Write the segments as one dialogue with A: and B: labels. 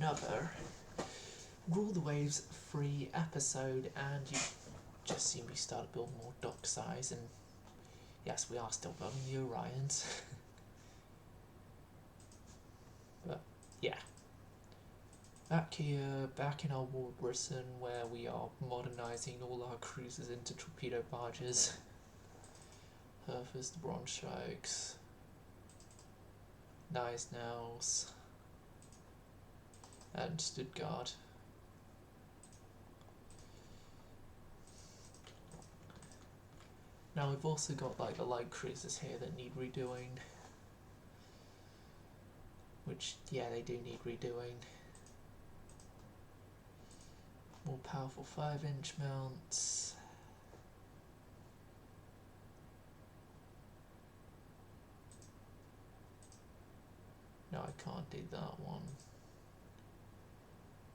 A: another Rule the Waves free episode, and you just see me start to build more dock size, and yes, we are still building the Orions. But yeah, back here, back in our War Britain, where we are modernising all our cruisers into torpedo barges. Herfus, the Braunschweigs, Gneisenau's, and Stuttgart. Now we've also got like the light cruisers here that need redoing, which, yeah, they do need redoing. More powerful 5-inch mounts. No, I can't do that one.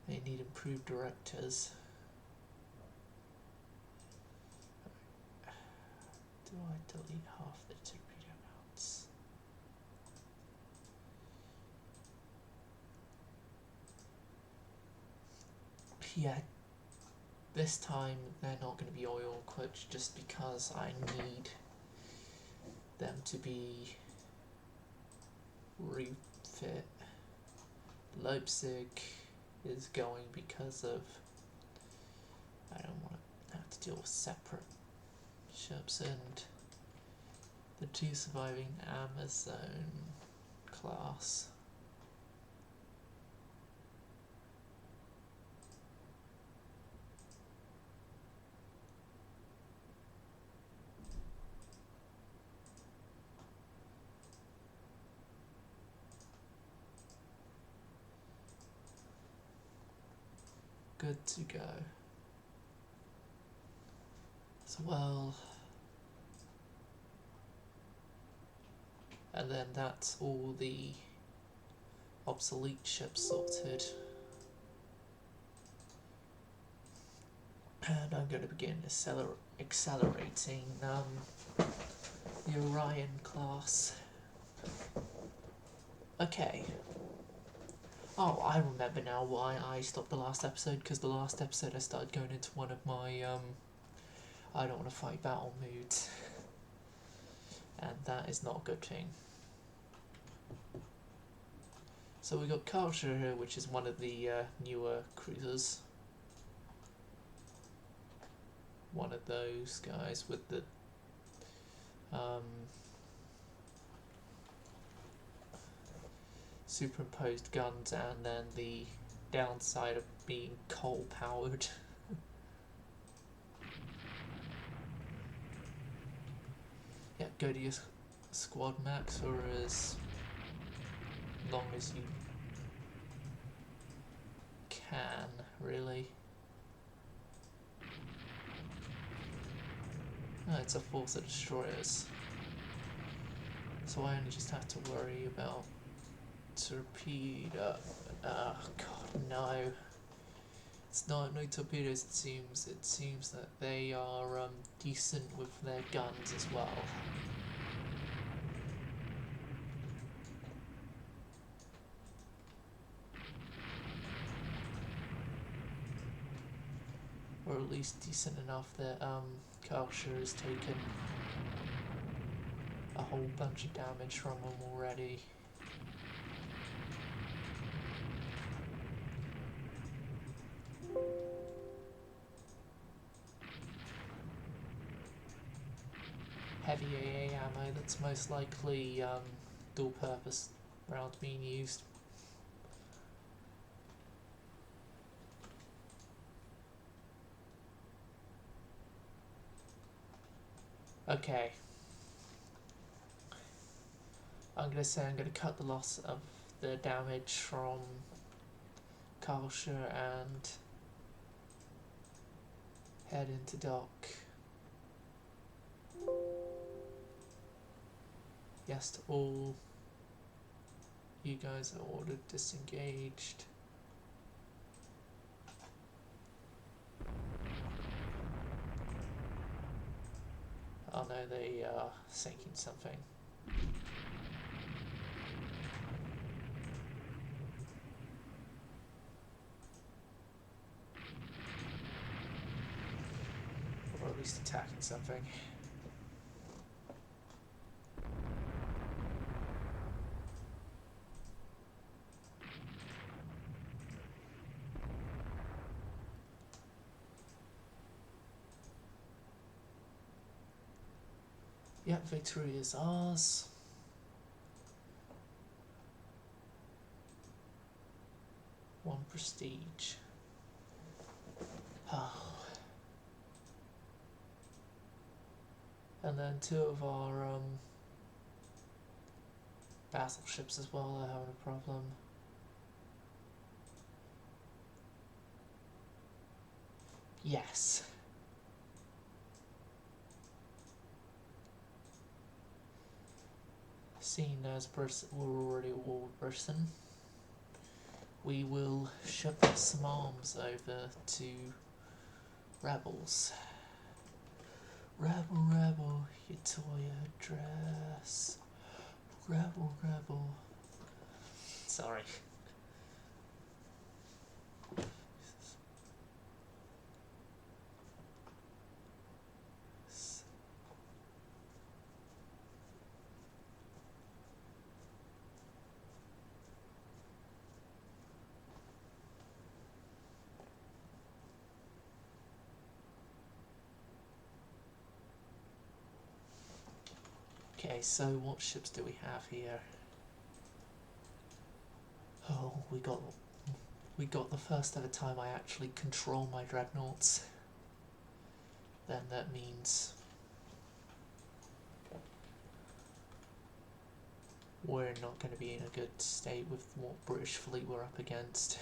A: They need improved directors. Do I delete half the torpedo mounts? Yeah, this time they're not going to be oil equipped just because I need them to be refit. Leipzig is going because of, I don't want to have to deal with separate ships, and the 2 surviving Amazon class. Good to go. So, well, and then that's all the obsolete ships sorted. And I'm going to begin accelerating the Orion class. Okay. Oh, I remember now why I stopped the last episode, because the last episode I started going into one of my I don't want to fight battle moods, and that is not a good thing. So we got Karlsruhe here, which is one of the newer cruisers. One of those guys with the superimposed guns, and then the downside of being coal powered. Yeah, go to your squad max for as long as you can, really. Oh, it's a force of destroyers, so I only just have to worry about torpedo. Oh god, no. It's not no torpedoes, it seems. It seems that they are decent with their guns as well. Or at least decent enough that Karlsruhe has taken a whole bunch of damage from them already. Heavy AA ammo, that's most likely dual purpose rounds being used. Okay. I'm going to say I'm going to cut the loss of the damage from Karlsruhe and head into dock. Yes to all. You guys are ordered disengaged. Oh no, they are sinking something. least attacking something. Yep, victory is ours. One prestige. Oh. And then two of our battleships as well are having a problem. Yes. Seeing as we're already a war person, we will ship some arms over to rebels. Rebel, rebel, you toy dress. Rebel, rebel. Sorry. Okay, so what ships do we have here? Oh, we got the first ever time I actually control my dreadnoughts. Then that means we're not going to be in a good state with what British fleet we're up against.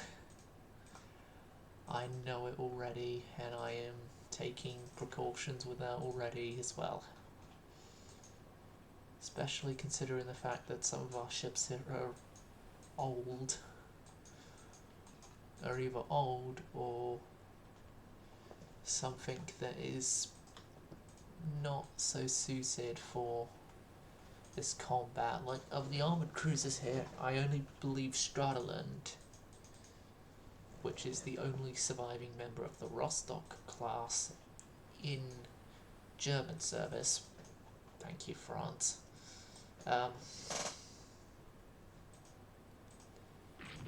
A: I know it already, and I am taking precautions with that already as well. Especially considering the fact that some of our ships here are old. Are either old or something that is not so suited for this combat. Like, of the armoured cruisers here, I only believe Strataland, which is the only surviving member of the Rostock class in German service. Thank you, France.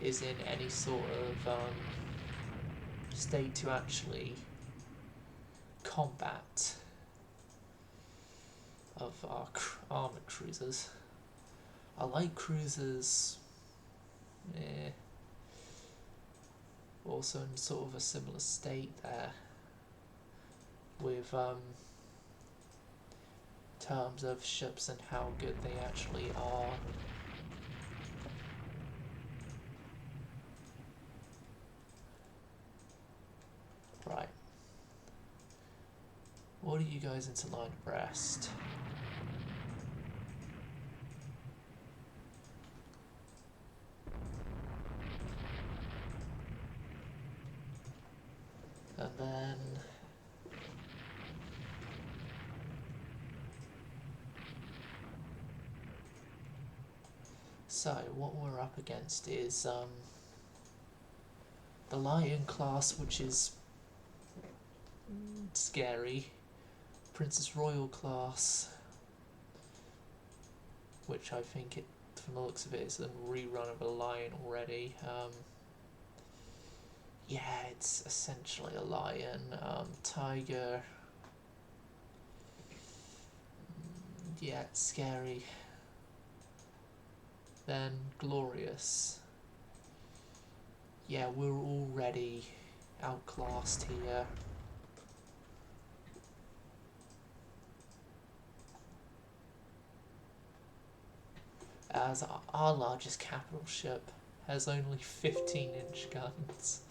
A: Is in any sort of state to actually combat of our armoured cruisers. I like cruisers, also in sort of a similar state there, with terms of ships and how good they actually are. Right. What are you guys into line abreast? And then so what we're up against is the Lion class, which is scary. Princess Royal class, which I think it, from the looks of it, is a rerun of a Lion already. Yeah, it's essentially a Lion. Tiger. Yeah, it's scary. Then Glorious. Yeah, we're already outclassed here. As our largest capital ship has only 15-inch guns.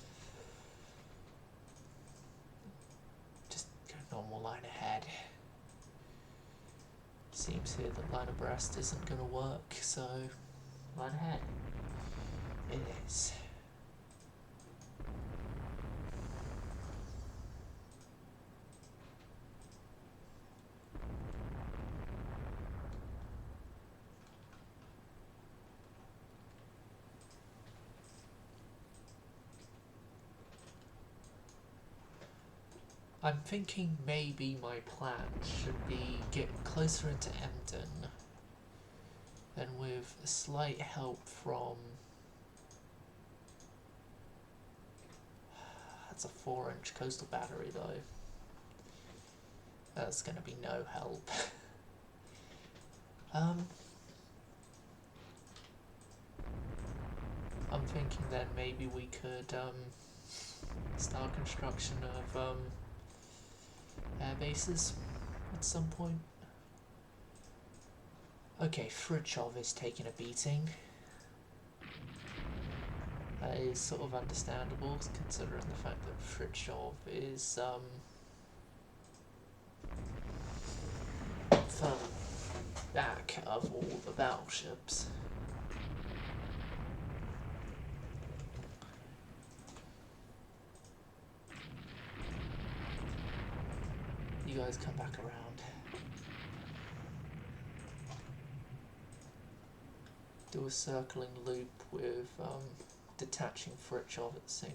A: Just go normal line ahead. Seems here that line abreast isn't going to work, so line ahead. It is. I'm thinking maybe my plan should be get closer into Emden, then with slight help from... That's a 4-inch coastal battery though. That's going to be no help. I'm thinking then maybe we could start construction of air bases at some point. Okay, Fritchov is taking a beating. That is sort of understandable considering the fact that Fritchov is the back of all the battleships. You guys come back around. Do a circling loop with detaching Fritchov at the same.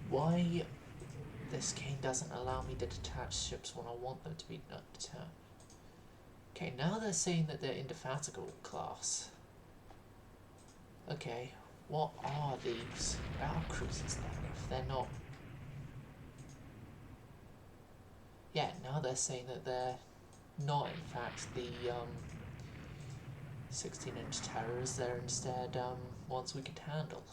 A: Why this game doesn't allow me to detach ships when I want them to be detached? Okay, now they're saying that they're indefatigable class. Okay, what are these battle cruisers then if they're not? Yeah, now they're saying that they're not in fact the 16-inch terrors, they're instead ones we could handle.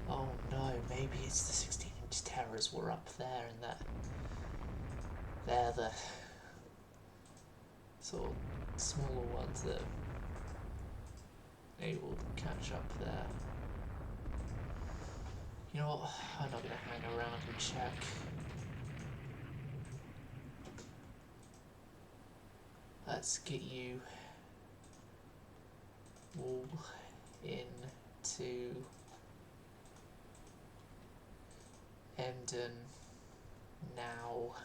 A: Oh no, maybe it's the 16-inch terrors were up there and that they're the sort of smaller ones that are able to catch up there. You know what, I'm not going to hang around and check. Let's get you all into Emden now.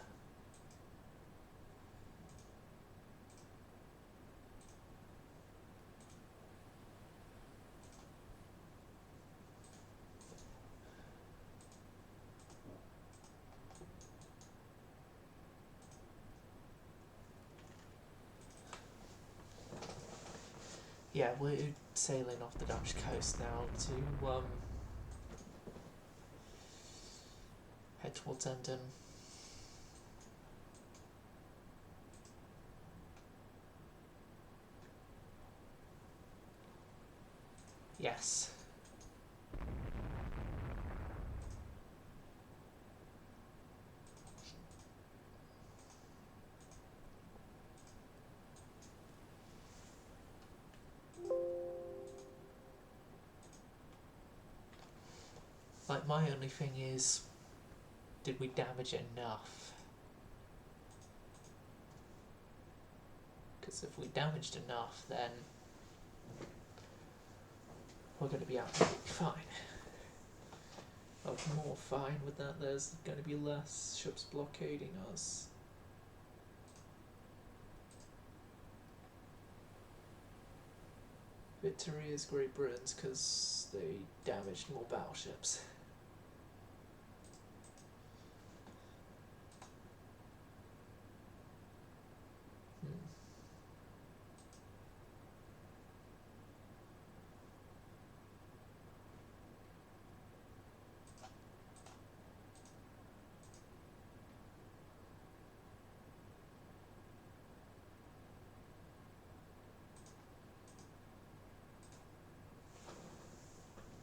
A: Yeah, we're sailing off the Dutch coast now to head towards Emden. Yes. Like, my only thing is, did we damage it enough? Because if we damaged enough, then we're going to be absolutely fine. Oh, more fine with that, there's going to be less ships blockading us. Victory is Great Britain's because they damaged more battleships.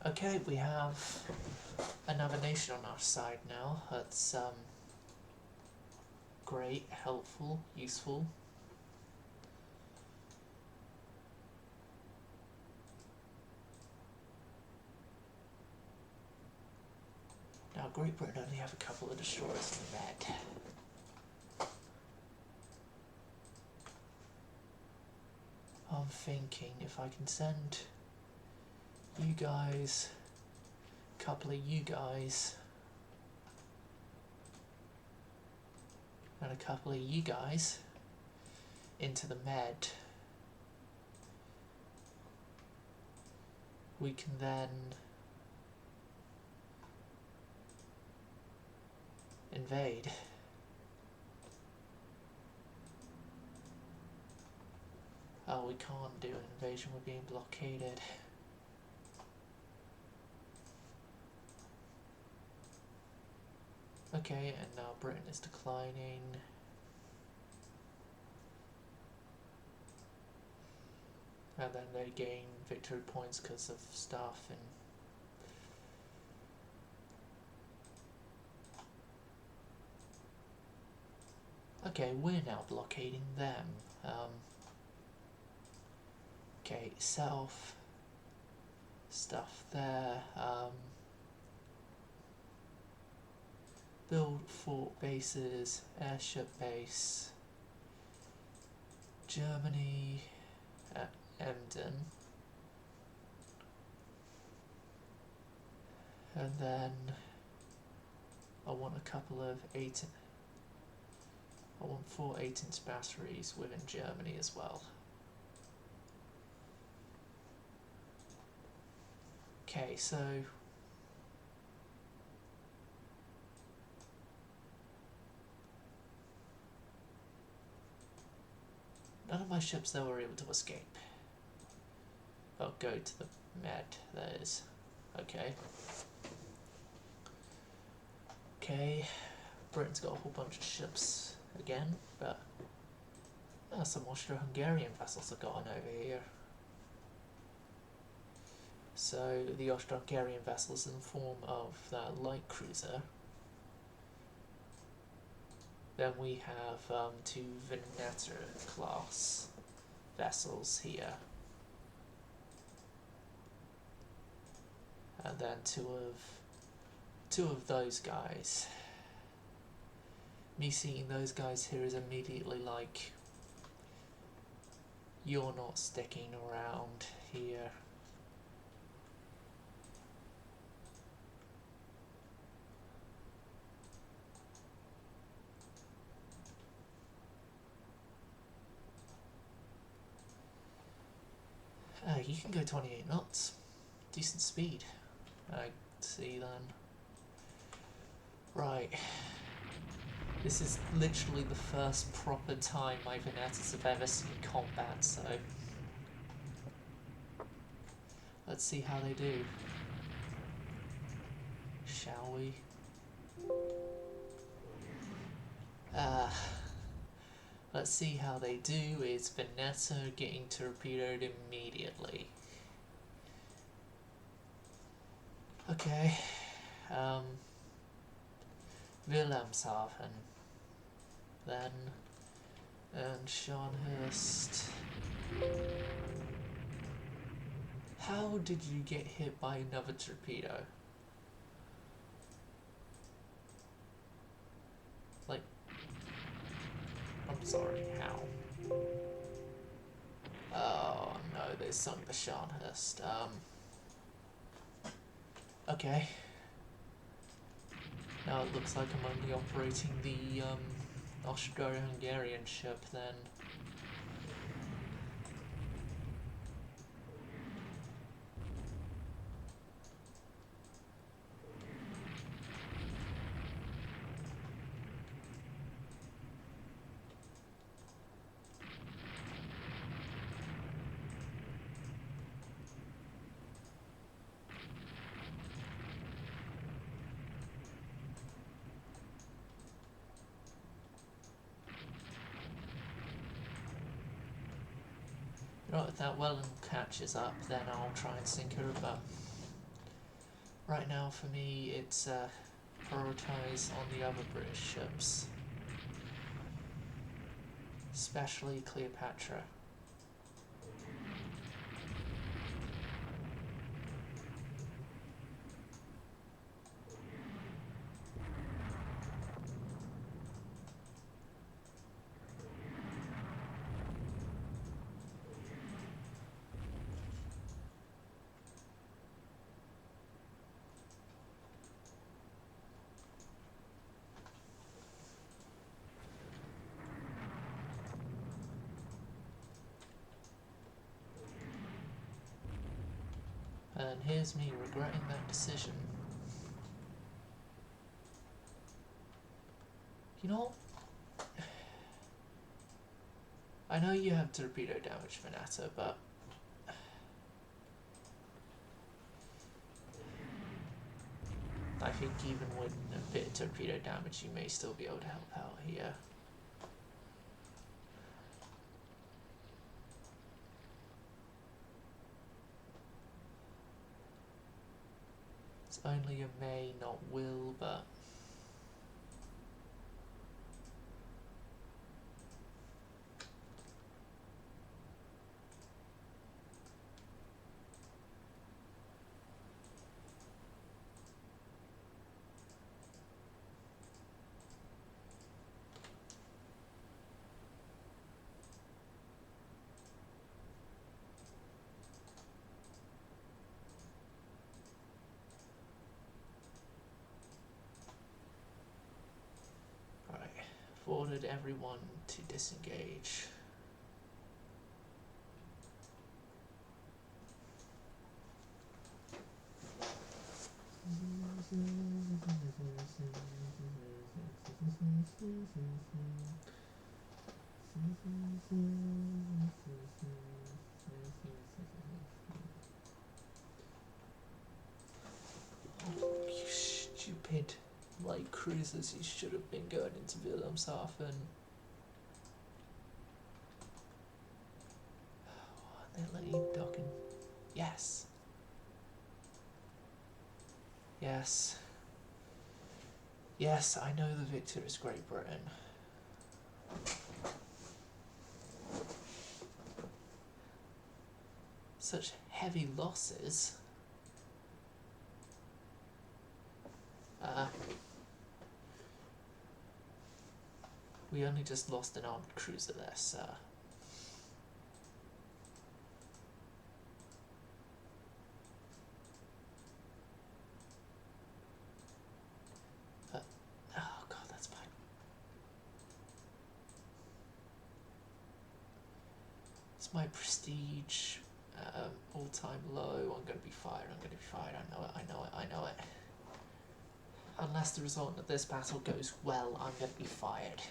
A: Okay, we have another nation on our side now. That's great, helpful, useful. Now Great Britain only have a couple of destroyers in the Med. I'm thinking if I can send you guys, a couple of you guys, and a couple of you guys into the Med. we can then invade. Oh, we can't do an invasion, we're being blockaded. Okay, and now Britain is declining. And then they gain victory points because of stuff and okay, we're now blockading them. Okay, south stuff there. Build fort bases, airship base. Germany at Emden. And then I want a couple of I want 4 8-inch batteries within Germany as well. Okay, so none of my ships though were able to escape. Oh, go to the Med, that is. Okay. Okay, Britain's got a whole bunch of ships again, but some Austro-Hungarian vessels have gotten over here. So the Austro-Hungarian vessels in the form of that light cruiser. Then we have 2 Veneto class vessels here. And then two of those guys. Me seeing those guys here is immediately like, you're not sticking around here. You can go 28 knots. Decent speed. I see then. Right. This is literally the first proper time my Venetas have ever seen combat, so let's see how they do. Shall we? Let's see how they do. Is Veneto getting torpedoed immediately? Okay. Wilhelmshaven. Then. And Scharnhorst. How did you get hit by another torpedo? Like, I'm sorry, how? Oh no, they sunk the Scharnhorst. Okay. Now it looks like I'm only operating the Austro-Hungarian ship then. Right, if that Welland catches up, then I'll try and sink her. But right now, for me, it's prioritise on the other British ships, especially Cleopatra. And here's me regretting that decision. You know, I know you have torpedo damage, Venata, but I think even with a bit of torpedo damage, you may still be able to help out here. It's only a may, not will, but ordered everyone to disengage. Oh, you stupid light cruisers, you should have been going into Wilhelmshaven. They're letting docking. Yes. Yes. Yes, I know the victor is Great Britain. Such heavy losses. We only just lost an armed cruiser there, sir. Oh god, that's fine. It's my prestige all-time low. I'm gonna be fired, I'm gonna be fired. I know it, I know it, I know it. Unless the result of this battle goes well, I'm gonna be fired.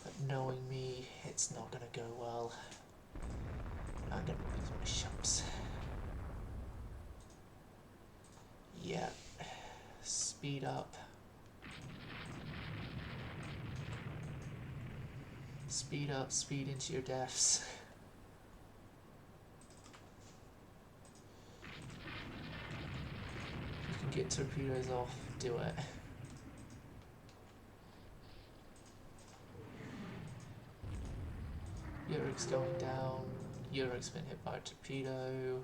A: But knowing me, it's not gonna go well. I'm gonna lose my shops. Yeah. Speed up. Speed up, speed into your deaths. You can get torpedoes off, do it. Yurik's going down. Yurik's been hit by a torpedo.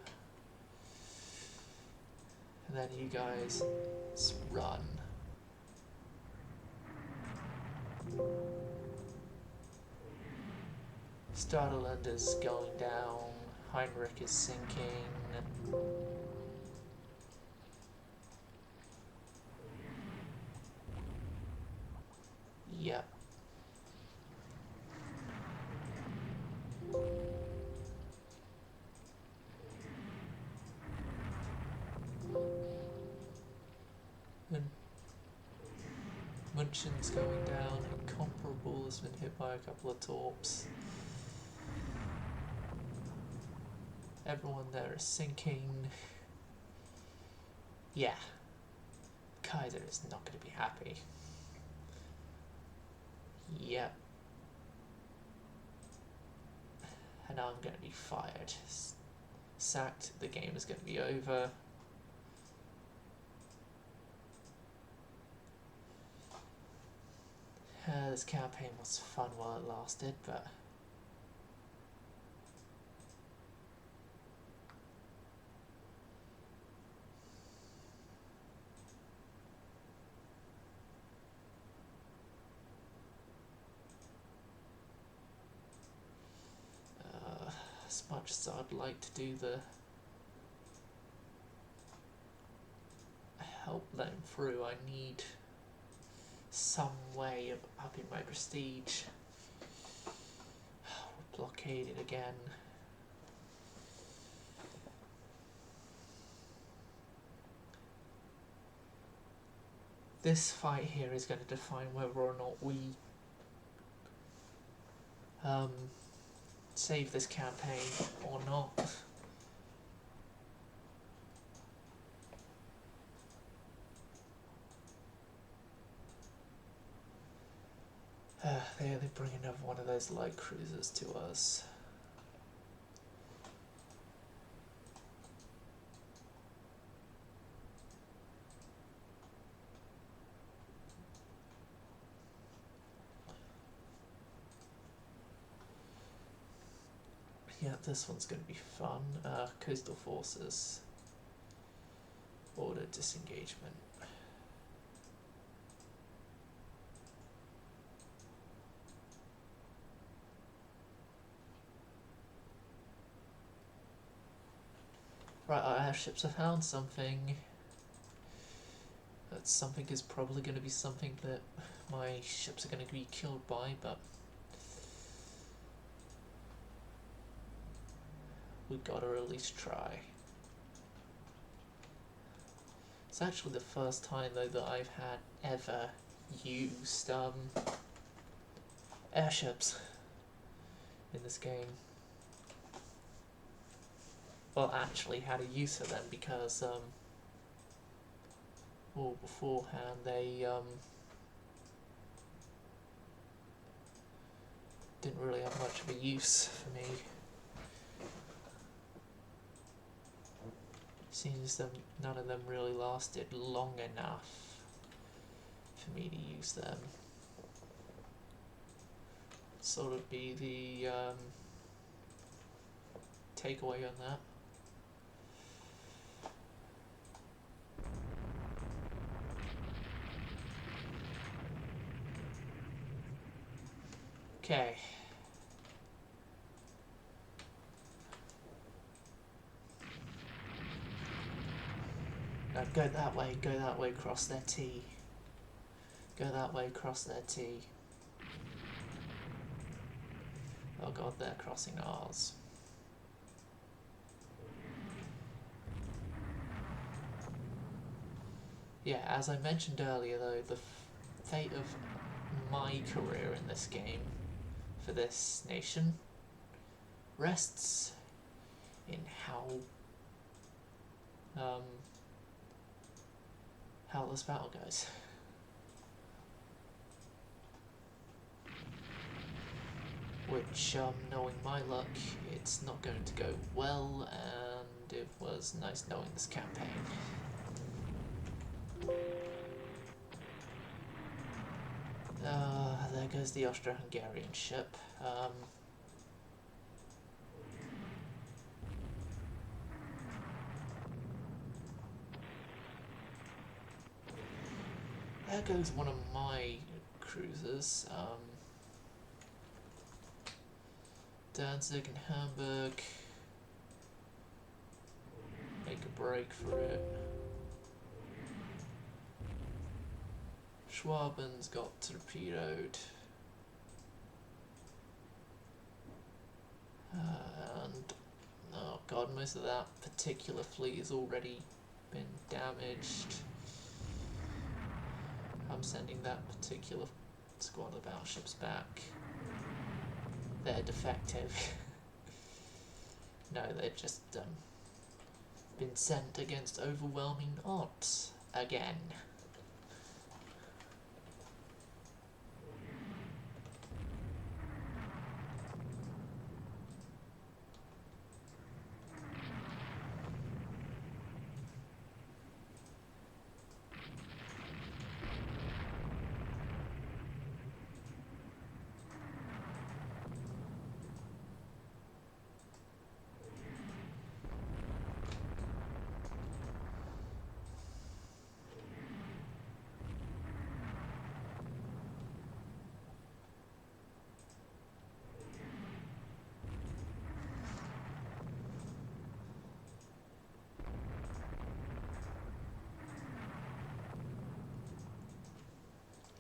A: And then you guys run. Startland is going down. Heinrich is sinking. Yep. And Munchen's going down. Incomparable has been hit by a couple of torps. Everyone there is sinking. Yeah. Kaiser is not going to be happy. Yep. And now I'm going to be fired. Sacked. The game is going to be over. This campaign was fun while it lasted, but as much as I'd like to do the help let him through. I need some way of upping my prestige. We're blockaded again. This fight here is going to define whether or not we save this campaign or not. They bring another one of those light cruisers to us. Yeah, this one's going to be fun. Coastal Forces. Order disengagement. Right, our airships have found something. That something is probably going to be something that my ships are going to be killed by, but we gotta at least try. It's actually the first time though that I've had ever used airships in this game. Well, actually had a use of them because well, beforehand they didn't really have much of a use for me. Seems that none of them really lasted long enough for me to use them. Sort of be the takeaway on that. Okay. Now go that way, cross their T. Go that way, cross their T. Oh god, they're crossing ours. Yeah, as I mentioned earlier though, the fate of my career in this game for this nation rests in how this battle goes. Which, knowing my luck, it's not going to go well, and it was nice knowing this campaign. There goes the Austro-Hungarian ship. There goes one of my cruisers. Danzig and Hamburg. Make a break for it. Schwaben's got torpedoed. And oh god, most of that particular fleet has already been damaged. I'm sending that particular squad of battleships back. They're defective. No, they've just been sent against overwhelming odds again.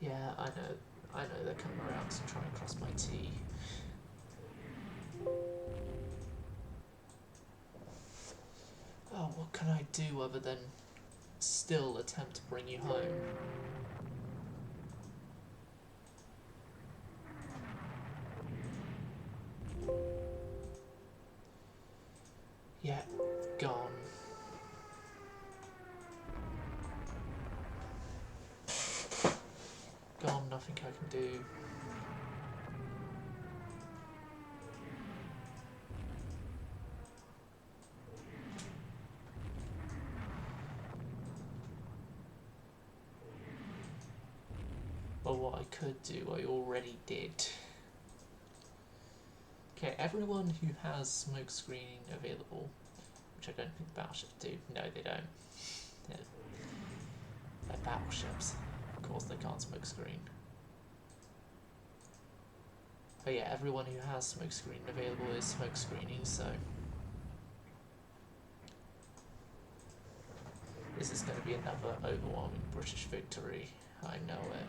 A: Yeah, I know they're coming around, so I'm trying to cross my T. Oh, what can I do other than still attempt to bring you home? Yeah, gone. Gone, nothing I can do. But what I could do, I already did. Okay, everyone who has smoke screening available, which I don't think battleships do. No, they don't. Yeah. They're battleships. Of course they can't smoke screen. But yeah, everyone who has smoke screen available is smoke screening, so this is going to be another overwhelming British victory. I know it.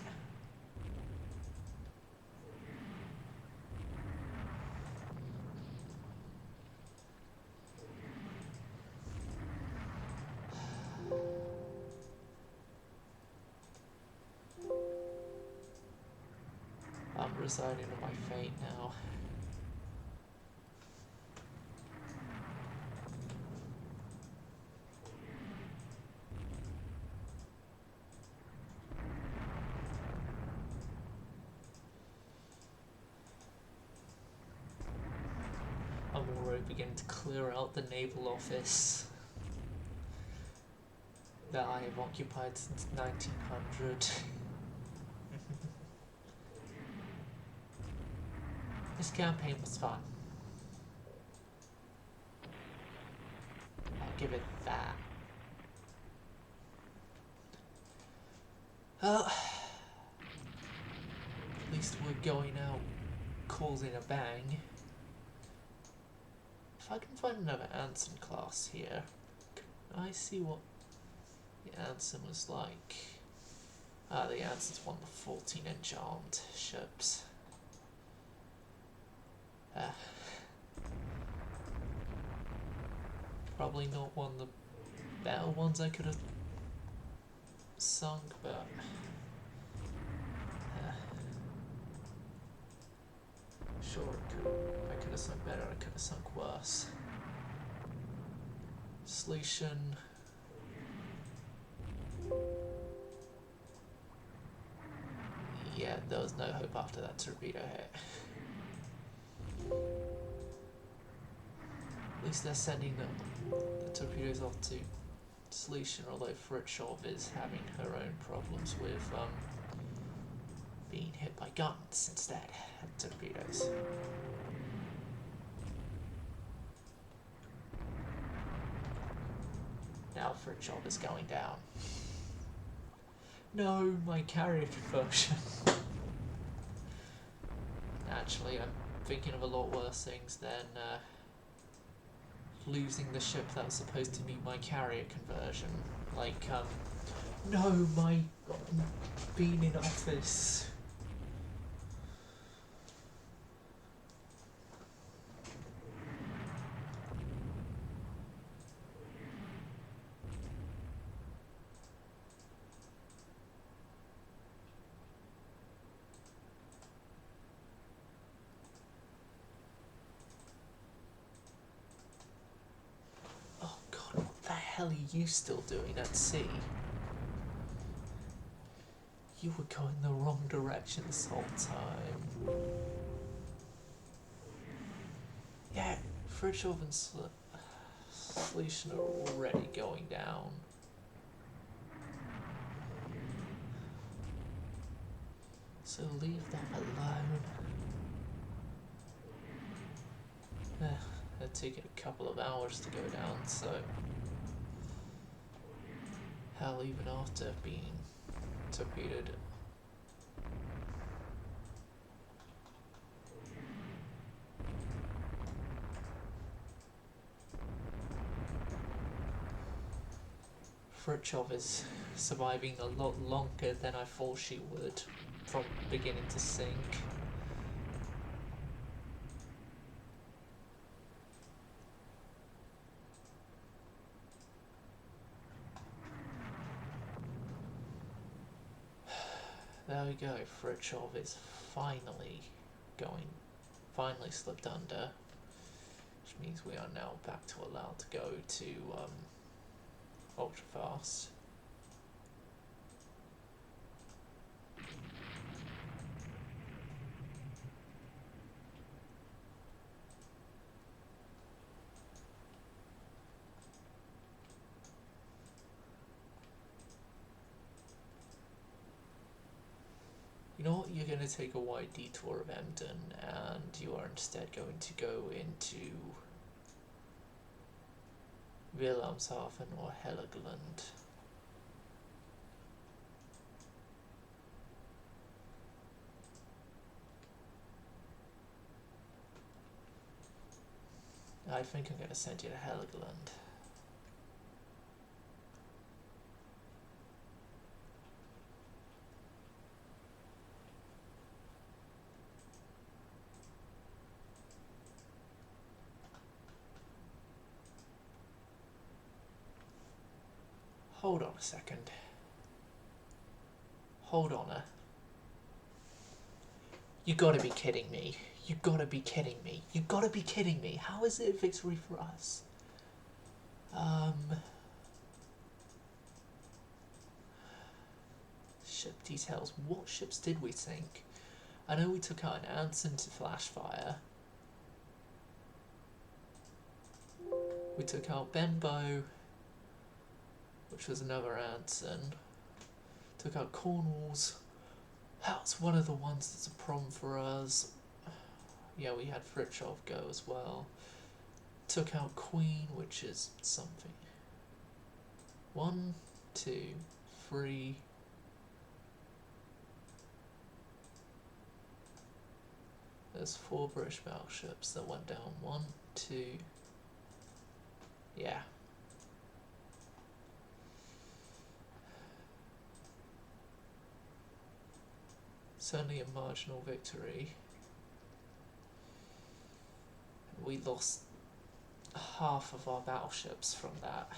A: I'm resigning to my fate now. I'm already beginning to clear out the naval office that I have occupied since 1900. This campaign was fun. I'll give it that. Well, at least we're going out causing a bang. If I can find another Anson class here, can I see what the Anson was like? Ah, the Anson's one of the 14-inch armed ships. Probably not one of the better ones I could have sunk, but sure, I could have sunk better, I could have sunk worse. Solution. Yeah, there was no hope after that torpedo hit. At least they're sending the torpedoes off to Solution, although Fritshov is having her own problems with being hit by guns instead of torpedoes. Now Fritshov is going down. No, my carrier conversion. Actually, I'm thinking of a lot worse things than losing the ship that was supposed to be my carrier conversion. Like, no, my being in office. What the hell are you still doing at sea? You were going the wrong direction this whole time. Yeah, Fritshov and Solution are already going down. So leave them alone. It'll take it a couple of hours to go down, so hell, even after being torpedoed. Fritshov is surviving a lot longer than I thought she would. from beginning to sink. There we go, Frithjof is finally slipped under, which means we are now back to allowed to go to ultra fast. You know what, you're going to take a wide detour of Emden, and you are instead going to go into Wilhelmshaven or Heligoland. I think I'm going to send you to Heligoland. Hold on a second. Hold on You gotta be kidding me. You gotta be kidding me. You gotta be kidding me. How is it a victory for us? Ship details. What ships did we sink? I know we took out an Anson to Flashfire. We took out Benbow, which was another Anson. Took out Cornwalls. That's one of the ones that's a problem for us. Yeah, we had Frithjof go as well. Took out Queen, which is something. 1, 2, 3. There's 4 British battleships that went down. 1, 2. Yeah. Certainly a marginal victory. We lost half of our battleships from that.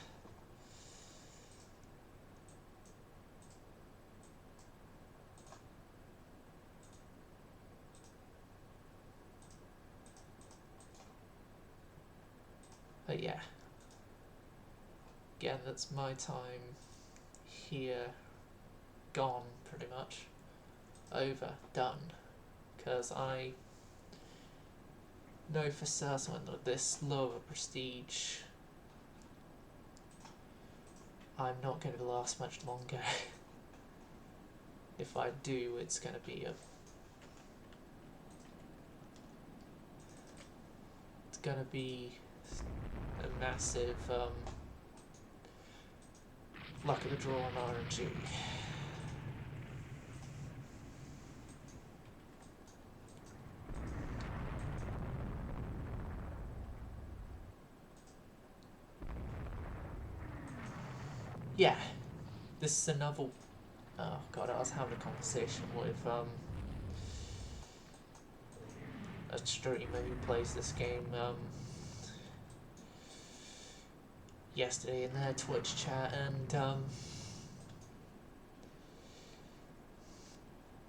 A: But yeah. Again, that's my time here gone, pretty much. Over, done. Because I know for certain that this lower prestige, I'm not going to last much longer. If I do, it's going to be a massive luck of the draw on RNG. Yeah, this is another. Oh god, I was having a conversation with a streamer who plays this game yesterday in their Twitch chat, and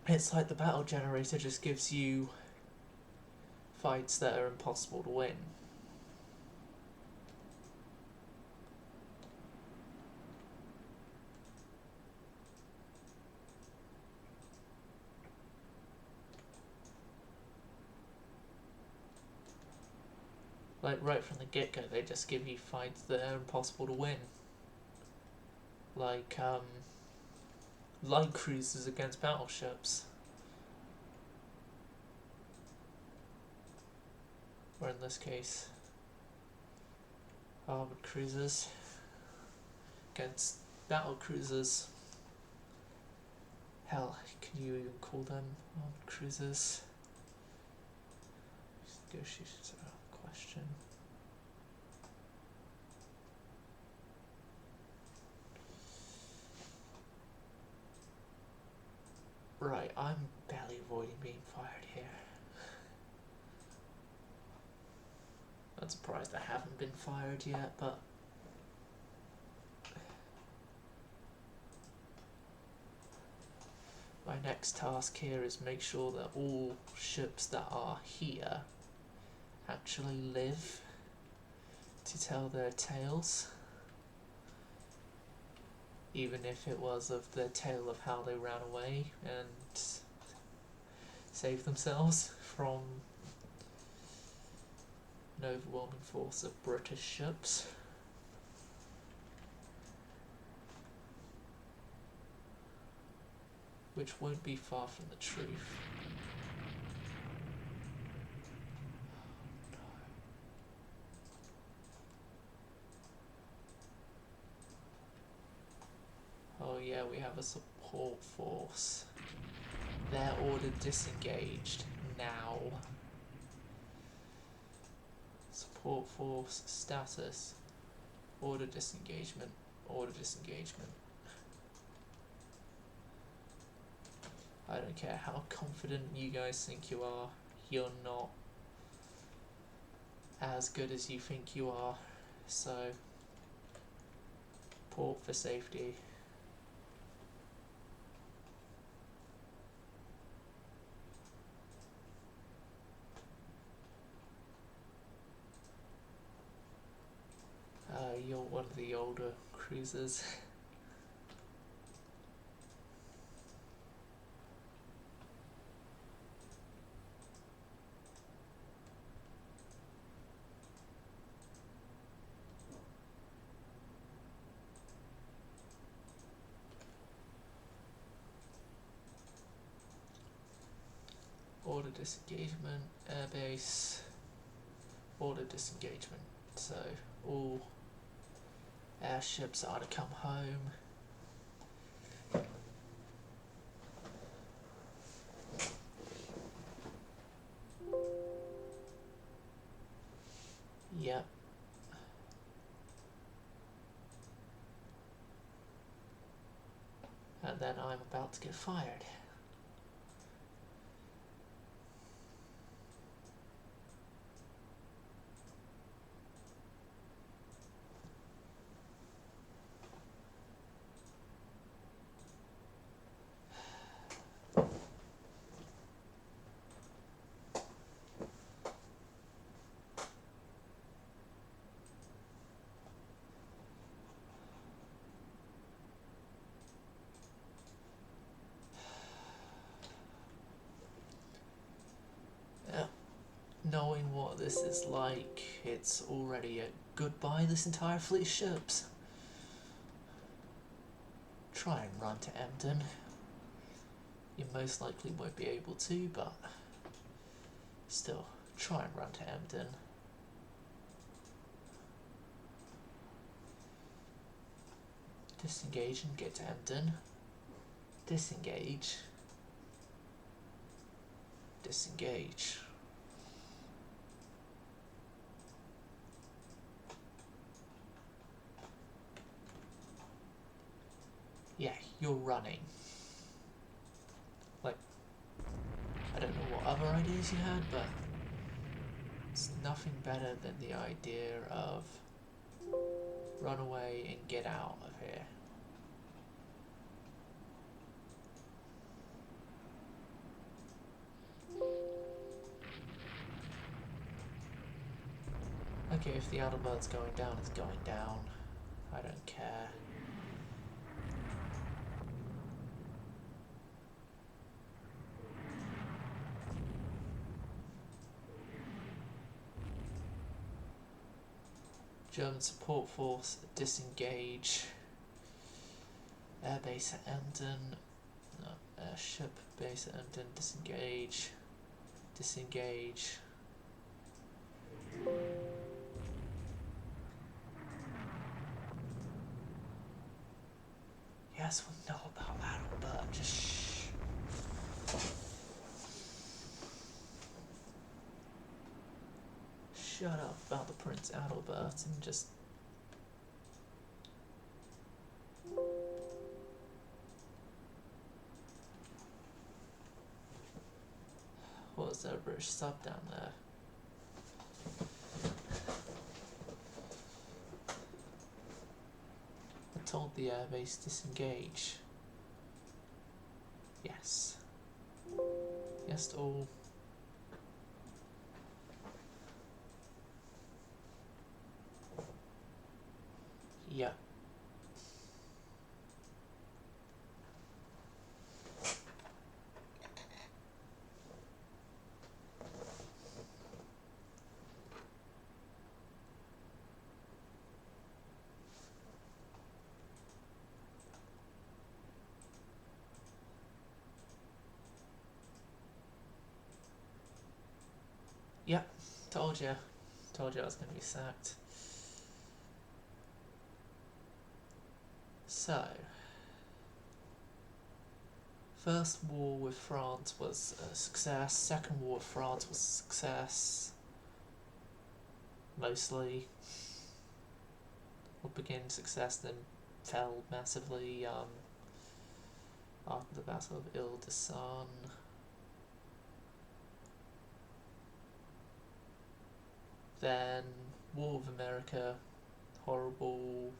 A: it's like the battle generator just gives you fights that are impossible to win. Like, right from the get-go, they just give you fights that are impossible to win. Like, light cruisers against battleships. Or in this case, armored cruisers against battle cruisers. Hell, can you even call them armored cruisers? Negotiations are out of question. Right, I'm barely avoiding being fired here. Not surprised I haven't been fired yet, but my next task here is make sure that all ships that are here actually live to tell their tales, even if it was of the tale of how they ran away and saved themselves from an overwhelming force of British ships. Which won't be far from the truth. Oh yeah, we have a support force. They're ordered disengaged now. Support force status. Order disengagement. Order disengagement. I don't care how confident you guys think you are, you're not as good as you think you are, so port for safety. You're one of the older cruisers. Order disengagement, airbase, order disengagement. So all airships are to come home. Yep. And then I'm about to get fired. Knowing what this is like, it's already a goodbye this entire fleet of ships. Try and run to Emden. You most likely won't be able to, but still, try and run to Emden. Disengage and get to Emden. Disengage. Disengage. Yeah, you're running. Like, I don't know what other ideas you had, but it's nothing better than the idea of run away and get out of here. Okay, if the Adelbert's going down, it's going down. I don't care. German support force, disengage. Airbase at Emden. No, airship base at Emden, disengage. Disengage. Yes, we'll know about Adelbert, just shh. Shut up about the Prince Adelbert and just... British sub down there. I told the airbase disengage. Yes. Yes to all. Yeah. Yep, told you. Told you I was going to be sacked. So, First war with France was a success, Second war with France was a success. Mostly. Or beginning success, then fell massively after the Battle of Ile-de-San. Then War of America, horrible.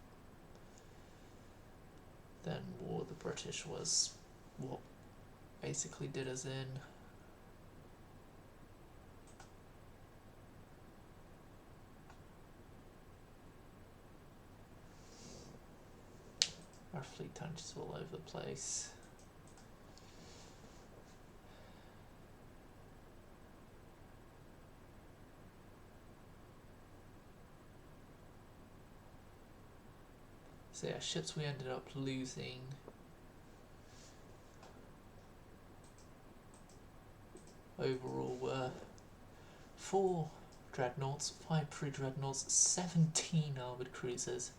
A: Then War of the British was what basically did us in. Our fleet tangents all over the place. So yeah, ships we ended up losing. Overall were 4 dreadnoughts, 5 pre-dreadnoughts, 17 armoured cruisers,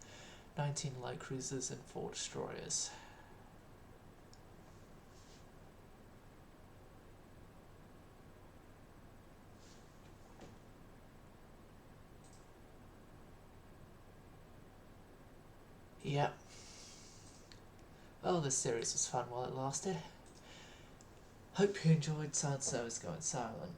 A: 19 light cruisers and 4 destroyers. Yep. Oh, this series was fun while it lasted. Hope you enjoyed Side Service Going Silent.